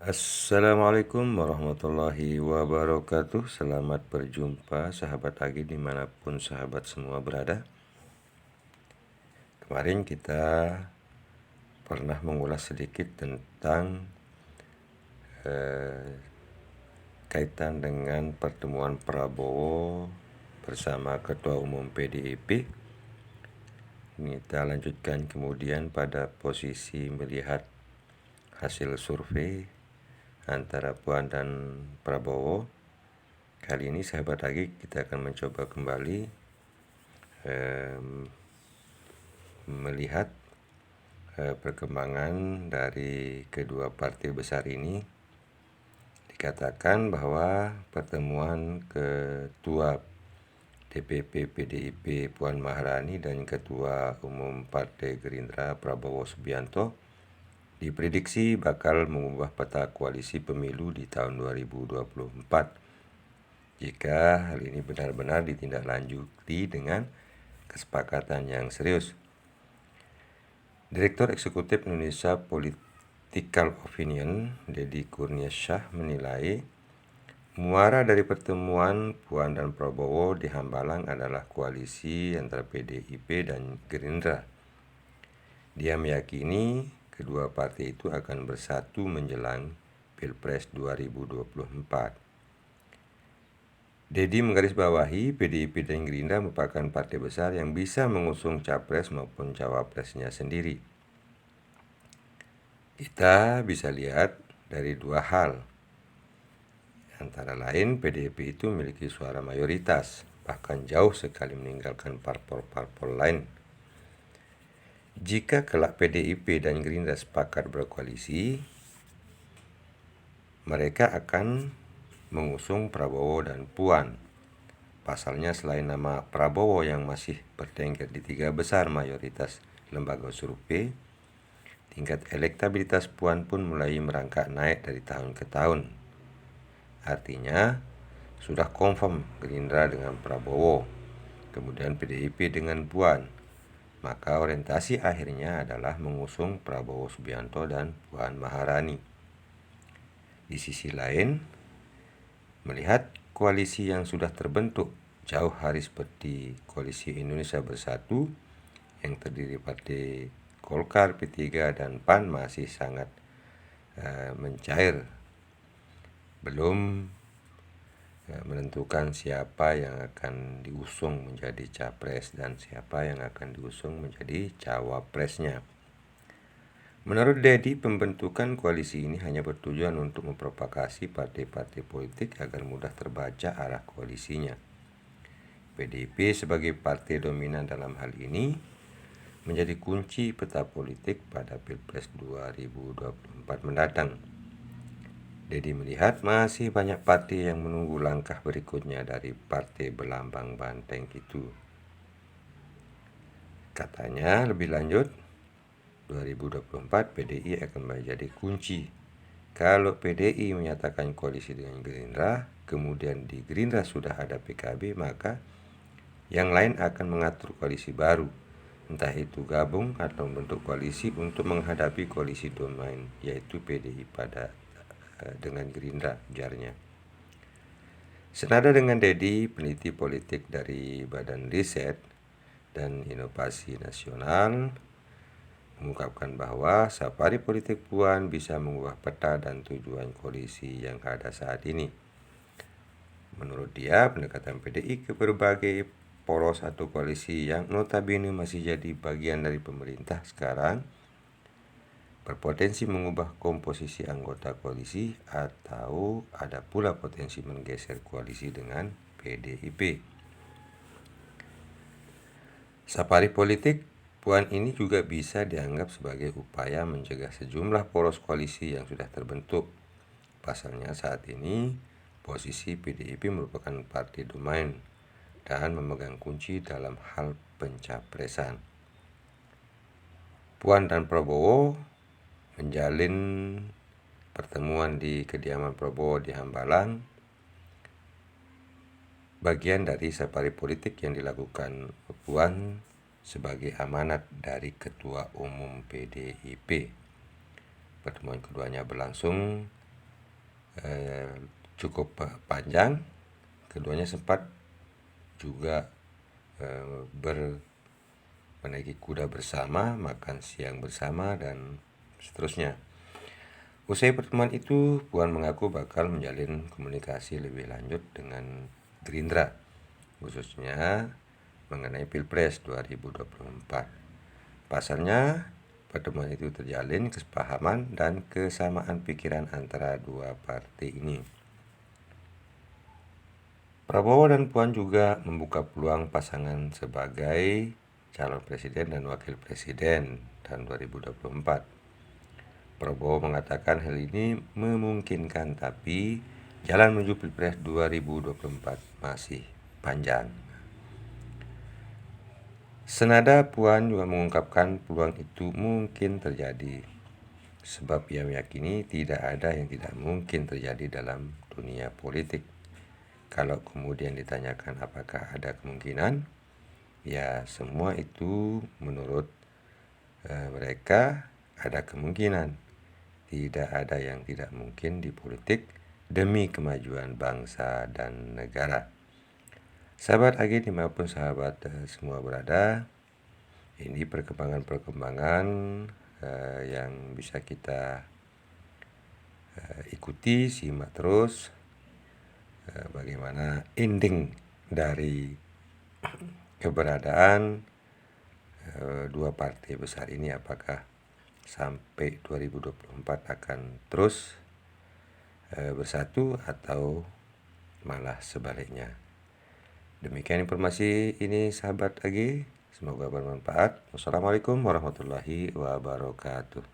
Assalamualaikum warahmatullahi wabarakatuh. Selamat berjumpa sahabat Agi dimanapun sahabat semua berada. Kemarin kita pernah mengulas sedikit tentang kaitan dengan pertemuan Prabowo bersama Ketua Umum PDIP. Kita lanjutkan kemudian pada posisi melihat hasil survei antara Puan dan Prabowo. Kali ini sahabat Agi kita akan mencoba kembali melihat perkembangan dari kedua partai besar ini. Dikatakan bahwa pertemuan Ketua DPP PDIP Puan Maharani dan Ketua Umum Partai Gerindra Prabowo Subianto diprediksi bakal mengubah peta koalisi pemilu di tahun 2024 jika hal ini benar-benar ditindaklanjuti dengan kesepakatan yang serius. Direktur Eksekutif Indonesia Political Opinion, Deddy Kurniasyah, menilai muara dari pertemuan Puan dan Prabowo di Hambalang adalah koalisi antara PDIP dan Gerindra. Dia meyakini kedua partai itu akan bersatu menjelang Pilpres 2024. Deddy menggarisbawahi PDIP dan Gerindra merupakan partai besar yang bisa mengusung capres maupun cawapresnya sendiri. Kita bisa lihat dari dua hal. Antara lain, PDIP itu memiliki suara mayoritas, bahkan jauh sekali meninggalkan parpol-parpol lain. Jika kelak PDIP dan Gerindra sepakat berkoalisi, mereka akan mengusung Prabowo dan Puan. Pasalnya selain nama Prabowo yang masih bertengger di 3 besar mayoritas lembaga survei, tingkat elektabilitas Puan pun mulai merangkak naik dari tahun ke tahun. Artinya, sudah confirm Gerindra dengan Prabowo, kemudian PDIP dengan Puan. Maka orientasi akhirnya adalah mengusung Prabowo Subianto dan Puan Maharani. Di sisi lain, melihat koalisi yang sudah terbentuk jauh hari seperti Koalisi Indonesia Bersatu yang terdiri partai Golkar, P3 dan PAN masih sangat mencair, belum menentukan siapa yang akan diusung menjadi capres dan siapa yang akan diusung menjadi cawapresnya. Menurut Deddy, pembentukan koalisi ini hanya bertujuan untuk memprovokasi partai-partai politik agar mudah terbaca arah koalisinya. PDIP sebagai partai dominan dalam hal ini menjadi kunci peta politik pada Pilpres 2024 mendatang. Deddy melihat masih banyak partai yang menunggu langkah berikutnya dari partai berlambang banteng itu. Katanya lebih lanjut, 2024 PDI akan menjadi kunci. Kalau PDI menyatakan koalisi dengan Gerindra, kemudian di Gerindra sudah ada PKB, maka yang lain akan mengatur koalisi baru, entah itu gabung atau membentuk koalisi untuk menghadapi koalisi domain, yaitu PDI dengan Gerindra, ujarnya. Senada dengan Deddy, peneliti politik dari Badan Riset dan Inovasi Nasional mengungkapkan bahwa safari politik Puan bisa mengubah peta dan tujuan koalisi yang ada saat ini. Menurut dia, pendekatan PDI ke berbagai poros atau koalisi yang notabene masih jadi bagian dari pemerintah sekarang berpotensi mengubah komposisi anggota koalisi atau ada pula potensi menggeser koalisi dengan PDIP. Safari politik Puan ini juga bisa dianggap sebagai upaya mencegah sejumlah poros koalisi yang sudah terbentuk. Pasalnya saat ini posisi PDIP merupakan partai domain dan memegang kunci dalam hal pencapresan. Puan dan Prabowo menjalin pertemuan di kediaman Prabowo di Hambalang, bagian dari safari politik yang dilakukan Puan sebagai amanat dari Ketua Umum PDIP. Pertemuan keduanya berlangsung cukup panjang. Keduanya sempat juga menaiki kuda bersama, makan siang bersama, dan seterusnya. Usai pertemuan itu, Puan mengaku bakal menjalin komunikasi lebih lanjut dengan Gerindra, khususnya mengenai Pilpres 2024. Pasalnya, pertemuan itu terjalin kesepahaman dan kesamaan pikiran antara dua partai ini. Prabowo dan Puan juga membuka peluang pasangan sebagai calon presiden dan wakil presiden tahun 2024. Prabowo mengatakan hal ini memungkinkan, tapi jalan menuju Pilpres 2024 masih panjang. Senada, Puan juga mengungkapkan peluang itu mungkin terjadi, sebab ia meyakini tidak ada yang tidak mungkin terjadi dalam dunia politik. Kalau kemudian ditanyakan apakah ada kemungkinan, ya semua itu menurut mereka ada kemungkinan. Tidak ada yang tidak mungkin di politik demi kemajuan bangsa dan negara. Sahabat AG dimanapun sahabat semua berada, ini perkembangan-perkembangan yang bisa kita ikuti, simak terus bagaimana ending dari keberadaan dua partai besar ini, apakah sampai 2024 akan terus bersatu atau malah sebaliknya. Demikian informasi ini sahabat AG, semoga bermanfaat. Wassalamualaikum warahmatullahi wabarakatuh.